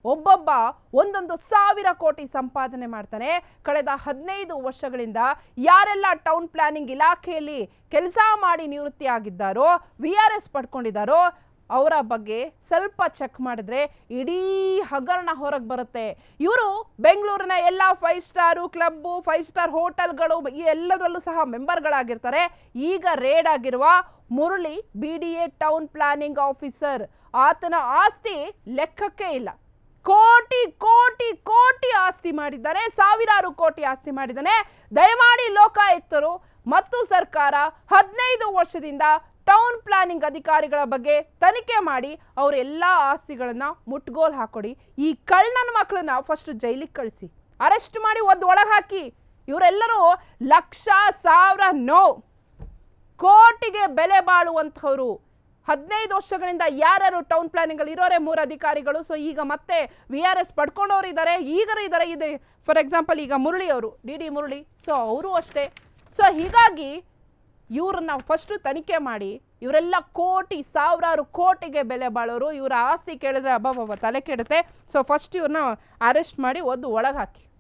ಒಬ್ಬೊಬ್ಬ ಒಂದೊಂದು ಸಾವಿರ ಕೋಟಿ ಸಂಪಾದನೆ ಮಾಡ್ತಾನೆ. ಕಳೆದ 15 ವರ್ಷಗಳಿಂದ ಯಾರೆಲ್ಲ ಟೌನ್ ಪ್ಲಾನಿಂಗ್ ಇಲಾಖೆಯಲ್ಲಿ ಕೆಲಸ ಮಾಡಿ ನಿವೃತ್ತಿ ಆಗಿದ್ದಾರೋ, ವಿಆರ್ಎಸ್ ಪಡ್ಕೊಂಡಿದ್ದಾರೋ ಅವರ ಬಗ್ಗೆ ಸ್ವಲ್ಪ ಚೆಕ್ ಮಾಡಿದ್ರೆ ಇಡೀ ಹಗರಣ ಹೊರಗೆ ಬರುತ್ತೆ. ಇವರು ಬೆಂಗಳೂರಿನ ಎಲ್ಲ 5 ಸ್ಟಾರ್ ಕ್ಲಬ್, 5 ಸ್ಟಾರ್ ಹೋಟೆಲ್ಗಳು ಈ ಎಲ್ಲದರಲ್ಲೂ ಸಹ ಮೆಂಬರ್ಗಳಾಗಿರ್ತಾರೆ. ಈಗ ರೇಡ್ ಆಗಿರುವ Murali BDA town planning officer, ಆತನ ಆಸ್ತಿ ಲೆಕ್ಕಕ್ಕೆ ಇಲ್ಲ. ಕೋಟಿ ಕೋಟಿ ಕೋಟಿ ಆಸ್ತಿ ಮಾಡಿದ್ದಾನೆ, ಸಾವಿರಾರು ಕೋಟಿ ಆಸ್ತಿ ಮಾಡಿದ್ದಾನೆ. ದಯಮಾಡಿ ಲೋಕಾಯುಕ್ತರು ಮತ್ತು ಸರ್ಕಾರ 15 ವರ್ಷದಿಂದ ಟೌನ್ ಪ್ಲಾನಿಂಗ್ ಅಧಿಕಾರಿಗಳ ಬಗ್ಗೆ ತನಿಖೆ ಮಾಡಿ ಅವರ ಎಲ್ಲ ಆಸ್ತಿಗಳನ್ನ ಮುಟ್ಗೋಲ್ ಹಾಕೊಡಿ. ಈ ಕಳ್ಳನ ಮಕ್ಕಳನ್ನ ಫಸ್ಟ್ ಜೈಲಿಗೆ ಕಳಿಸಿ, ಅರೆಸ್ಟ್ ಮಾಡಿ ಒಳಗೆ ಹಾಕಿ. ಇವರೆಲ್ಲರೂ ಲಕ್ಷ ಸಾವಿರ ಕೋಟಿಗೆ ಬೆಲೆ ಬಾಳುವಂಥವ್ರು. 15 ವರ್ಷಗಳಿಂದ ಯಾರ್ಯಾರು ಟೌನ್ ಪ್ಲಾನಿಂಗ್ ಅಲ್ಲಿ ಇರೋರೆ 3 ಅಧಿಕಾರಿಗಳು. ಸೊ ಈಗ ಮತ್ತೆ VRS ಪಡ್ಕೊಂಡವ್ರು ಇದ್ದಾರೆ, ಈಗರೂ ಇದ್ದಾರೆ. ಇದೆ ಫಾರ್ ಎಕ್ಸಾಂಪಲ್ ಈಗ ಮುರಳಿ ಅವರು, DD ಮುರಳಿ, ಸೊ ಅವರು ಅಷ್ಟೇ. ಸೊ ಹೀಗಾಗಿ ಇವ್ರನ್ನ ಫಸ್ಟ್ ತನಿಖೆ ಮಾಡಿ. ಇವರೆಲ್ಲ ಕೋಟಿ ಸಾವಿರಾರು ಕೋಟಿಗೆ ಬೆಲೆ ಬಾಳೋರು. ಇವರ ಆಸ್ತಿ ಕೇಳಿದ್ರೆ ಅಬ್ಬಬ್ಬ ತಲೆ ಕೆಡುತ್ತೆ. ಸೊ ಫಸ್ಟ್ ಇವ್ರನ್ನ ಅರೆಸ್ಟ್ ಮಾಡಿ ಒಳಗೆ ಹಾಕಿ.